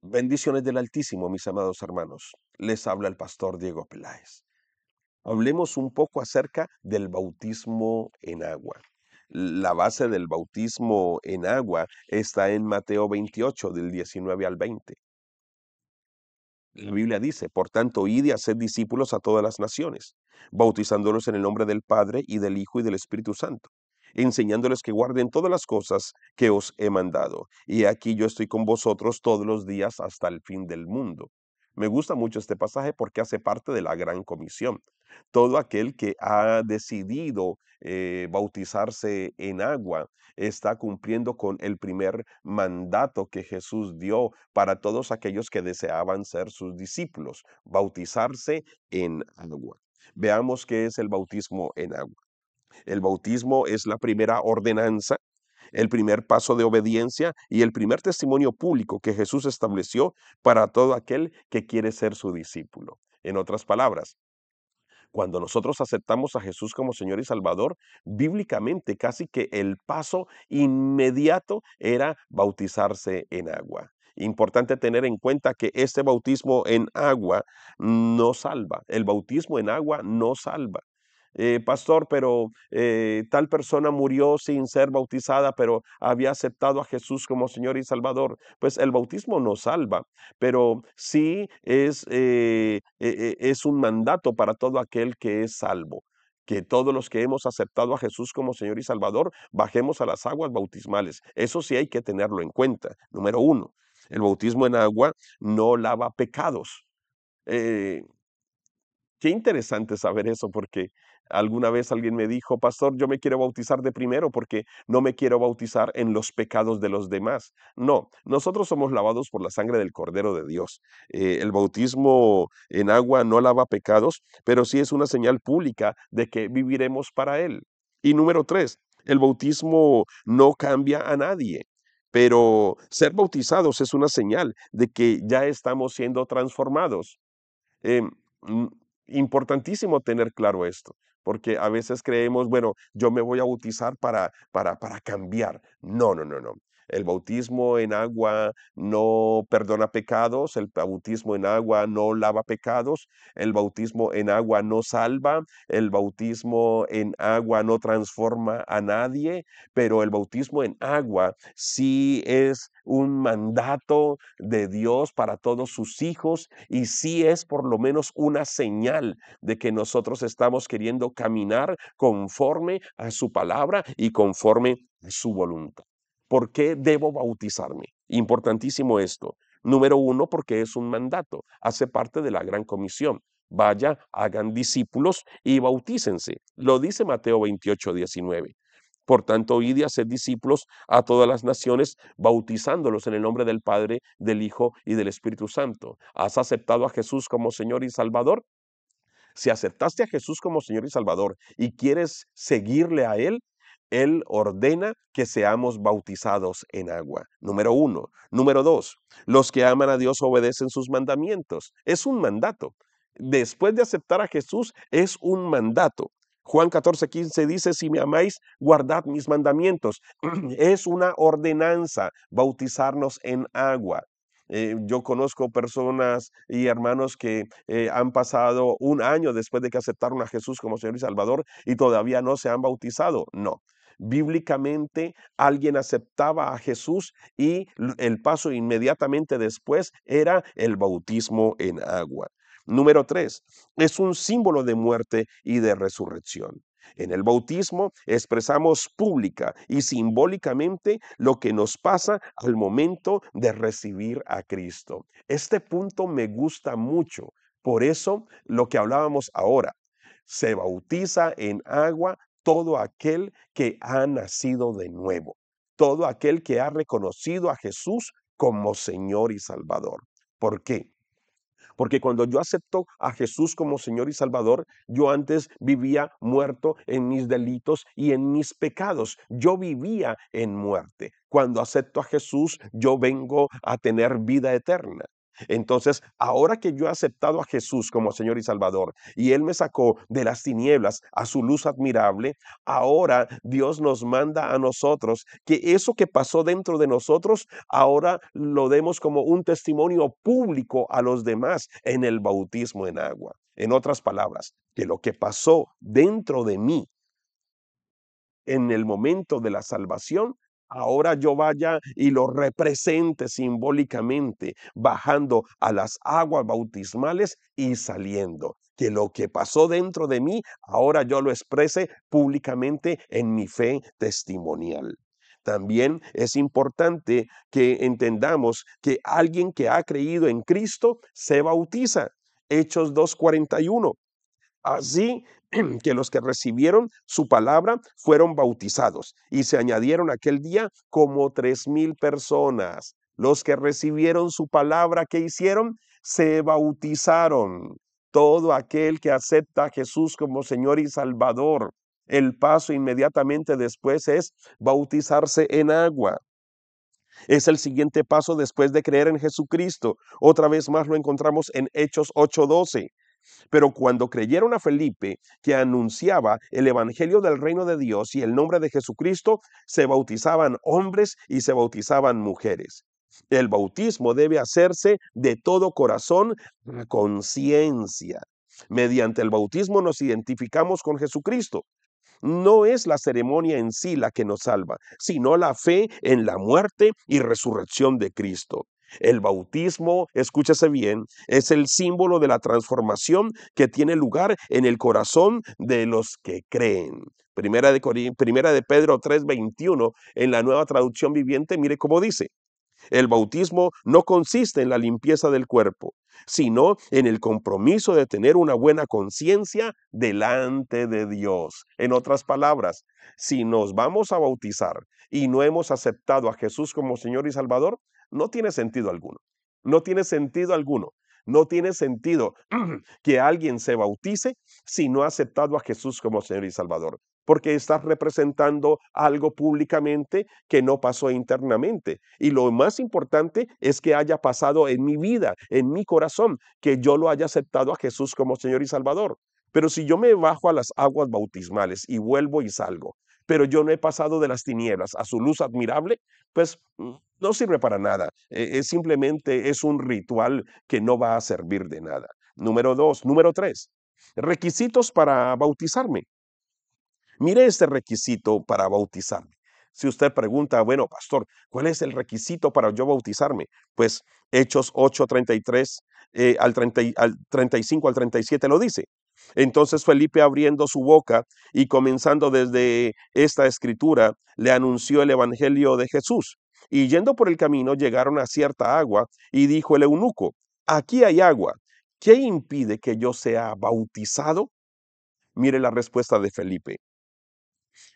Bendiciones del Altísimo, mis amados hermanos. Les habla el pastor Diego Peláez. Hablemos un poco acerca del bautismo en agua. La base del bautismo en agua está en Mateo 28, del 19 al 20. La Biblia dice, por tanto, id y haced discípulos a todas las naciones, bautizándolos en el nombre del Padre y del Hijo y del Espíritu Santo, enseñándoles que guarden todas las cosas que os he mandado. Y aquí yo estoy con vosotros todos los días hasta el fin del mundo. Me gusta mucho este pasaje porque hace parte de la gran comisión. Todo aquel que ha decidido bautizarse en agua está cumpliendo con el primer mandato que Jesús dio para todos aquellos que deseaban ser sus discípulos, bautizarse en agua. Veamos qué es el bautismo en agua. El bautismo es la primera ordenanza, el primer paso de obediencia y el primer testimonio público que Jesús estableció para todo aquel que quiere ser su discípulo. En otras palabras, cuando nosotros aceptamos a Jesús como Señor y Salvador, bíblicamente casi que el paso inmediato era bautizarse en agua. Importante tener en cuenta que este bautismo en agua no salva. El bautismo en agua no salva. Pastor, pero tal persona murió sin ser bautizada, pero había aceptado a Jesús como Señor y Salvador. Pues el bautismo no salva, pero sí es un mandato para todo aquel que es salvo. Que todos los que hemos aceptado a Jesús como Señor y Salvador bajemos a las aguas bautismales. Eso sí hay que tenerlo en cuenta. Número uno, el bautismo en agua no lava pecados. Eh, Qué interesante saber eso, porque alguna vez alguien me dijo, pastor, yo me quiero bautizar de primero porque no me quiero bautizar en los pecados de los demás. No, nosotros somos lavados por la sangre del Cordero de Dios. El bautismo en agua no lava pecados, pero sí es una señal pública de que viviremos para Él. Y número tres, el bautismo no cambia a nadie. Pero ser bautizados es una señal de que ya estamos siendo transformados. Em, mm, Importantísimo tener claro esto, porque a veces creemos, bueno, yo me voy a bautizar para cambiar. No, no, no, no. El bautismo en agua no perdona pecados, el bautismo en agua no lava pecados, el bautismo en agua no salva, el bautismo en agua no transforma a nadie, pero el bautismo en agua sí es un mandato de Dios para todos sus hijos y sí es por lo menos una señal de que nosotros estamos queriendo caminar conforme a su palabra y conforme a su voluntad. ¿Por qué debo bautizarme? Importantísimo esto. Número uno, porque es un mandato, hace parte de la gran comisión. Vaya, hagan discípulos y bautícense. Lo dice Mateo 28:19. Por tanto, id y haced discípulos a todas las naciones, bautizándolos en el nombre del Padre, del Hijo y del Espíritu Santo. ¿Has aceptado a Jesús como Señor y Salvador? Si aceptaste a Jesús como Señor y Salvador y quieres seguirle a Él, Él ordena que seamos bautizados en agua. Número uno. Número dos, los que aman a Dios obedecen sus mandamientos. Es un mandato. Después de aceptar a Jesús, es un mandato. Juan 14:15 dice, si me amáis, guardad mis mandamientos. Es una ordenanza bautizarnos en agua. Yo conozco personas y hermanos que han pasado un año después de que aceptaron a Jesús como Señor y Salvador y todavía no se han bautizado. No. Bíblicamente alguien aceptaba a Jesús y el paso inmediatamente después era el bautismo en agua. Número tres, es un símbolo de muerte y de resurrección. En el bautismo expresamos pública y simbólicamente lo que nos pasa al momento de recibir a Cristo. Este punto me gusta mucho. Por eso, lo que hablábamos ahora, se bautiza en agua todo aquel que ha nacido de nuevo, todo aquel que ha reconocido a Jesús como Señor y Salvador. ¿Por qué? Porque cuando yo acepto a Jesús como Señor y Salvador, yo antes vivía muerto en mis delitos y en mis pecados. Yo vivía en muerte. Cuando acepto a Jesús, yo vengo a tener vida eterna. Entonces, ahora que yo he aceptado a Jesús como Señor y Salvador, y Él me sacó de las tinieblas a su luz admirable, ahora Dios nos manda a nosotros que eso que pasó dentro de nosotros, ahora lo demos como un testimonio público a los demás en el bautismo en agua. En otras palabras, que lo que pasó dentro de mí en el momento de la salvación, ahora yo vaya y lo represente simbólicamente, bajando a las aguas bautismales y saliendo. Que lo que pasó dentro de mí, ahora yo lo exprese públicamente en mi fe testimonial. También es importante que entendamos que alguien que ha creído en Cristo se bautiza. Hechos 2:41. Así que los que recibieron su palabra fueron bautizados y se añadieron aquel día como 3,000 personas. Los que recibieron su palabra, ¿qué hicieron? Se bautizaron. Todo aquel que acepta a Jesús como Señor y Salvador, el paso inmediatamente después es bautizarse en agua. Es el siguiente paso después de creer en Jesucristo. Otra vez más lo encontramos en Hechos 8:12. Pero cuando creyeron a Felipe, que anunciaba el evangelio del reino de Dios y el nombre de Jesucristo, se bautizaban hombres y se bautizaban mujeres. El bautismo debe hacerse de todo corazón, a conciencia. Mediante el bautismo nos identificamos con Jesucristo. No es la ceremonia en sí la que nos salva, sino la fe en la muerte y resurrección de Cristo. El bautismo, escúchese bien, es el símbolo de la transformación que tiene lugar en el corazón de los que creen. Primera de Pedro 3:21, en la Nueva Traducción Viviente, mire cómo dice: el bautismo no consiste en la limpieza del cuerpo, sino en el compromiso de tener una buena conciencia delante de Dios. En otras palabras, si nos vamos a bautizar y no hemos aceptado a Jesús como Señor y Salvador, no tiene sentido alguno. No tiene sentido alguno. No tiene sentido que alguien se bautice si no ha aceptado a Jesús como Señor y Salvador, porque estás representando algo públicamente que no pasó internamente. Y lo más importante es que haya pasado en mi vida, en mi corazón, que yo lo haya aceptado a Jesús como Señor y Salvador. Pero si yo me bajo a las aguas bautismales y vuelvo y salgo, pero yo no he pasado de las tinieblas a su luz admirable, pues no sirve para nada. Simplemente es un ritual que no va a servir de nada. Número dos. Número tres, requisitos para bautizarme. Mire este requisito para bautizarme. Si usted pregunta, bueno, pastor, ¿cuál es el requisito para yo bautizarme? Pues Hechos 8:33 al 35 al 37 lo dice. Entonces Felipe, abriendo su boca y comenzando desde esta escritura, le anunció el evangelio de Jesús. Y yendo por el camino llegaron a cierta agua y dijo el eunuco: aquí hay agua. ¿Qué impide que yo sea bautizado? Mire la respuesta de Felipe.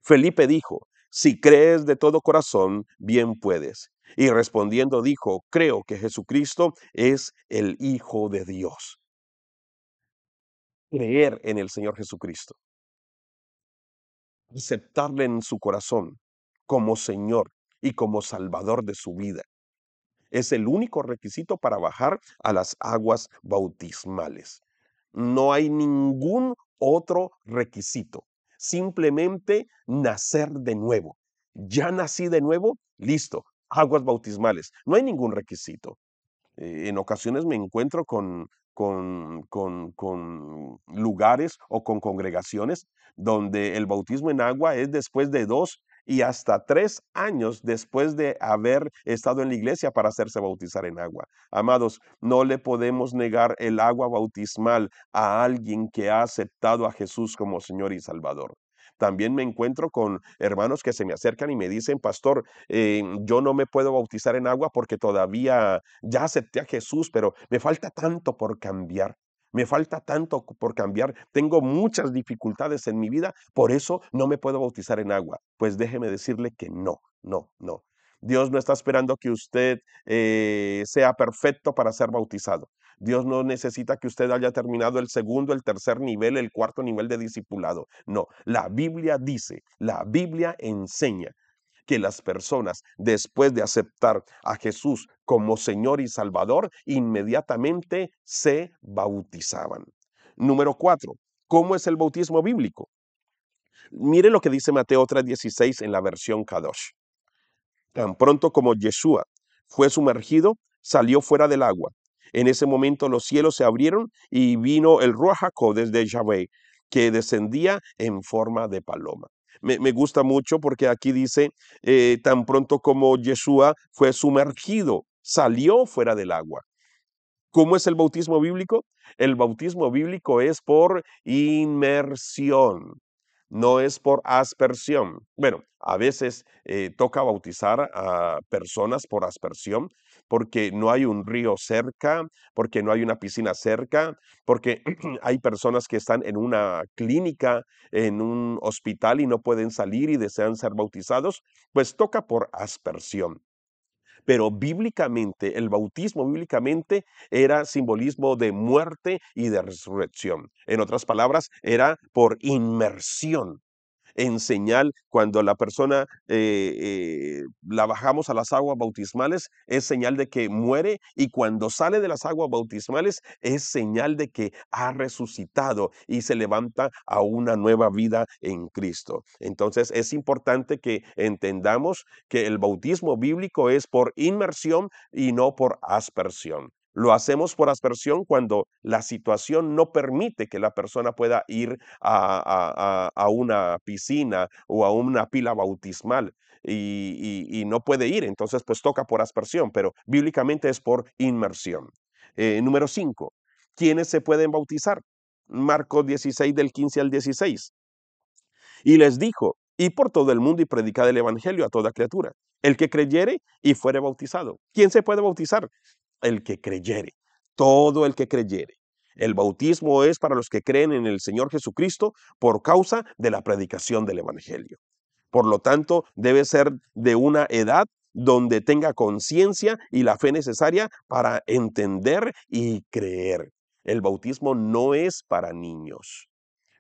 Felipe dijo: si crees de todo corazón, bien puedes. Y respondiendo dijo: creo que Jesucristo es el Hijo de Dios. Creer en el Señor Jesucristo, aceptarle en su corazón como Señor y como Salvador de su vida, es el único requisito para bajar a las aguas bautismales. No hay ningún otro requisito. Simplemente nacer de nuevo. Ya nací de nuevo, listo, aguas bautismales. No hay ningún requisito. En ocasiones me encuentro con lugares o con congregaciones donde el bautismo en agua es después de 2 y hasta 3 años después de haber estado en la iglesia para hacerse bautizar en agua. Amados, no le podemos negar el agua bautismal a alguien que ha aceptado a Jesús como Señor y Salvador. También me encuentro con hermanos que se me acercan y me dicen: pastor, yo no me puedo bautizar en agua porque todavía ya acepté a Jesús, pero me falta tanto por cambiar. Me falta tanto por cambiar. Tengo muchas dificultades en mi vida, por eso no me puedo bautizar en agua. Pues déjeme decirle que no, no, no. Dios no está esperando que usted sea perfecto para ser bautizado. Dios no necesita que usted haya terminado el segundo, el tercer nivel, el cuarto nivel de discipulado. No, la Biblia dice, la Biblia enseña que las personas, después de aceptar a Jesús como Señor y Salvador, inmediatamente se bautizaban. Número 4. ¿Cómo es el bautismo bíblico? Mire lo que dice Mateo 3:16 en la versión Kadosh. Tan pronto como Yeshua fue sumergido, salió fuera del agua. En ese momento los cielos se abrieron y vino el Ruach HaKodesh de Yahvé, que descendía en forma de paloma. Me gusta mucho porque aquí dice, tan pronto como Yeshua fue sumergido, salió fuera del agua. ¿Cómo es el bautismo bíblico? El bautismo bíblico es por inmersión, no es por aspersión. Bueno, a veces toca bautizar a personas por aspersión porque no hay un río cerca, porque no hay una piscina cerca, porque hay personas que están en una clínica, en un hospital y no pueden salir y desean ser bautizados, pues toca por aspersión. Pero bíblicamente, el bautismo bíblicamente era simbolismo de muerte y de resurrección. En otras palabras, era por inmersión en señal cuando la persona la bajamos a las aguas bautismales, es señal de que muere, y cuando sale de las aguas bautismales es señal de que ha resucitado y se levanta a una nueva vida en Cristo. Entonces es importante que entendamos que el bautismo bíblico es por inmersión y no por aspersión. Lo hacemos por aspersión cuando la situación no permite que la persona pueda ir a una piscina o a una pila bautismal y no puede ir, entonces pues toca por aspersión, pero bíblicamente es por inmersión. Número 5. ¿Quiénes se pueden bautizar? Marcos 16 del 15 al 16. Y les dijo, y por todo el mundo y predicad el evangelio a toda criatura. El que creyere y fuere bautizado. ¿Quién se puede bautizar? El que creyere, todo el que creyere. El bautismo es para los que creen en el Señor Jesucristo por causa de la predicación del Evangelio. Por lo tanto, debe ser de una edad donde tenga conciencia y la fe necesaria para entender y creer. El bautismo no es para niños.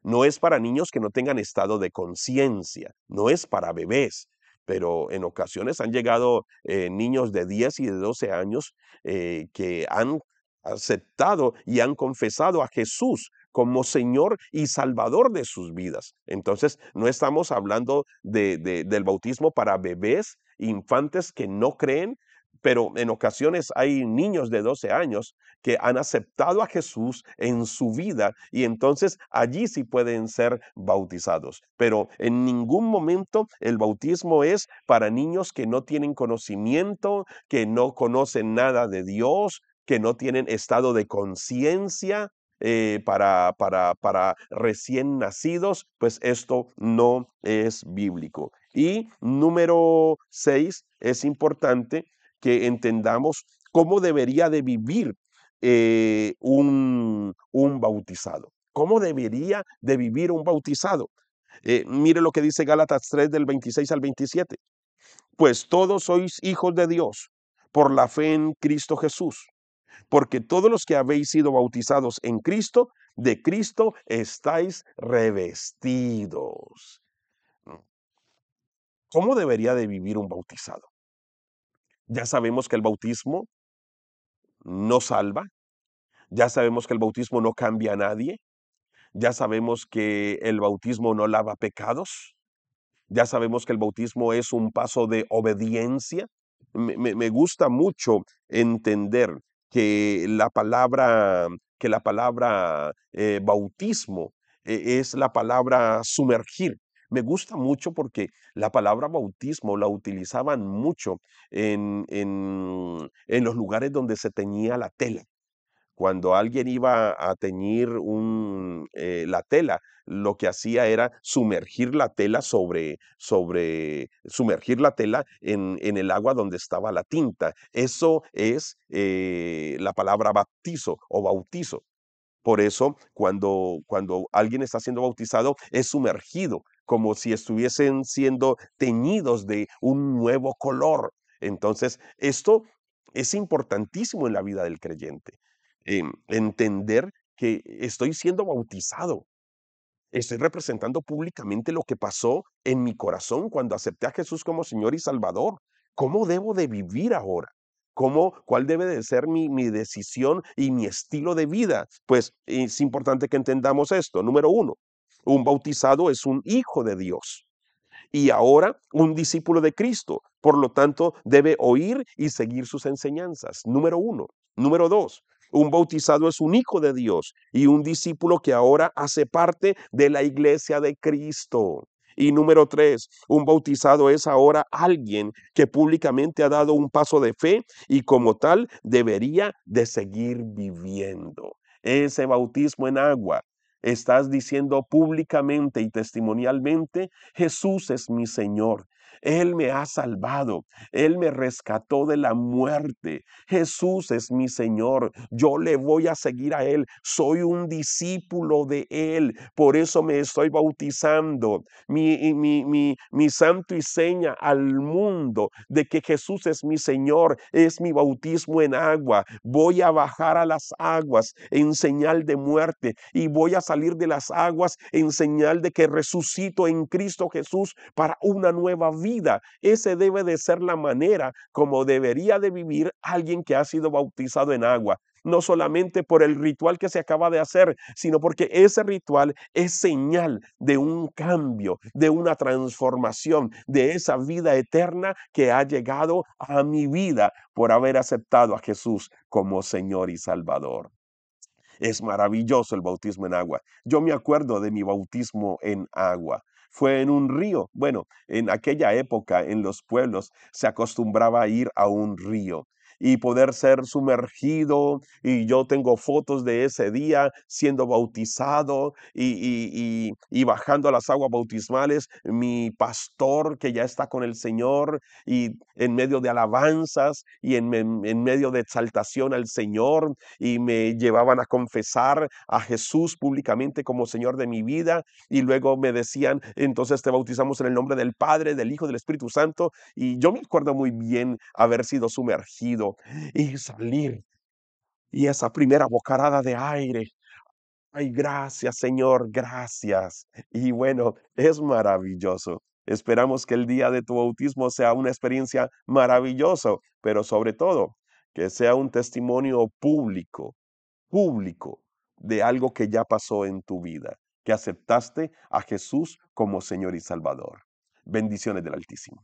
No es para niños que no tengan estado de conciencia, no es para bebés, pero en ocasiones han llegado niños de 10 y de 12 años que han aceptado y han confesado a Jesús como Señor y Salvador de sus vidas. Entonces, no estamos hablando del bautismo para bebés, infantes que no creen, pero en ocasiones hay niños de 12 años que han aceptado a Jesús en su vida y entonces allí sí pueden ser bautizados. Pero en ningún momento el bautismo es para niños que no tienen conocimiento, que no conocen nada de Dios, que no tienen estado de conciencia. Para recién nacidos, pues esto no es bíblico. Y número 6, es importante que entendamos cómo debería de vivir un bautizado. ¿Cómo debería de vivir un bautizado? Mire lo que dice Gálatas 3 del 26 al 27. Pues todos sois hijos de Dios por la fe en Cristo Jesús, porque todos los que habéis sido bautizados en Cristo, de Cristo estáis revestidos. ¿Cómo debería de vivir un bautizado? Ya sabemos que el bautismo no salva, ya sabemos que el bautismo no cambia a nadie, ya sabemos que el bautismo no lava pecados, ya sabemos que el bautismo es un paso de obediencia. Me gusta mucho entender que la palabra bautismo es la palabra sumergir. Me gusta mucho porque la palabra bautismo la utilizaban mucho en los lugares donde se teñía la tela. Cuando alguien iba a teñir la tela, lo que hacía era sumergir la tela sumergir la tela en el agua donde estaba la tinta. Eso es la palabra baptizo o bautizo. Por eso, cuando alguien está siendo bautizado, es sumergido, como si estuviesen siendo teñidos de un nuevo color. Entonces, esto es importantísimo en la vida del creyente. Entender que estoy siendo bautizado. Estoy representando públicamente lo que pasó en mi corazón cuando acepté a Jesús como Señor y Salvador. ¿Cómo debo de vivir ahora? ¿Cuál debe de ser mi decisión y mi estilo de vida? Pues es importante que entendamos esto. Número uno, un bautizado es un hijo de Dios y ahora un discípulo de Cristo. Por lo tanto, debe oír y seguir sus enseñanzas. Número uno. Número dos, un bautizado es un hijo de Dios y un discípulo que ahora hace parte de la iglesia de Cristo. Y número tres, un bautizado es ahora alguien que públicamente ha dado un paso de fe y como tal debería de seguir viviendo. Ese bautismo en agua, estás diciendo públicamente y testimonialmente: Jesús es mi Señor. Él me ha salvado. Él me rescató de la muerte. Jesús es mi Señor. Yo le voy a seguir a Él. Soy un discípulo de Él. Por eso me estoy bautizando. Mi santo y seña al mundo de que Jesús es mi Señor es mi bautismo en agua. Voy a bajar a las aguas en señal de muerte y voy a salir de las aguas en señal de que resucito en Cristo Jesús para una nueva vida. Ese debe de ser la manera como debería de vivir alguien que ha sido bautizado en agua. No solamente por el ritual que se acaba de hacer, sino porque ese ritual es señal de un cambio, de una transformación, de esa vida eterna que ha llegado a mi vida por haber aceptado a Jesús como Señor y Salvador. Es maravilloso el bautismo en agua. Yo me acuerdo de mi bautismo en agua. Fue en un río. Bueno, en aquella época en los pueblos se acostumbraba a ir a un río y poder ser sumergido. Y yo tengo fotos de ese día siendo bautizado y bajando a las aguas bautismales. Mi pastor que ya está con el Señor y en medio de alabanzas y en medio de exaltación al Señor y me llevaban a confesar a Jesús públicamente como Señor de mi vida y luego me decían, entonces te bautizamos en el nombre del Padre, del Hijo, del Espíritu Santo y yo me acuerdo muy bien haber sido sumergido y salir y esa primera bocarada de aire. Ay, gracias, Señor, gracias. Y bueno, es maravilloso. Esperamos que el día de tu bautismo sea una experiencia maravillosa, pero sobre todo, que sea un testimonio público de algo que ya pasó en tu vida, que aceptaste a Jesús como Señor y Salvador. Bendiciones del Altísimo.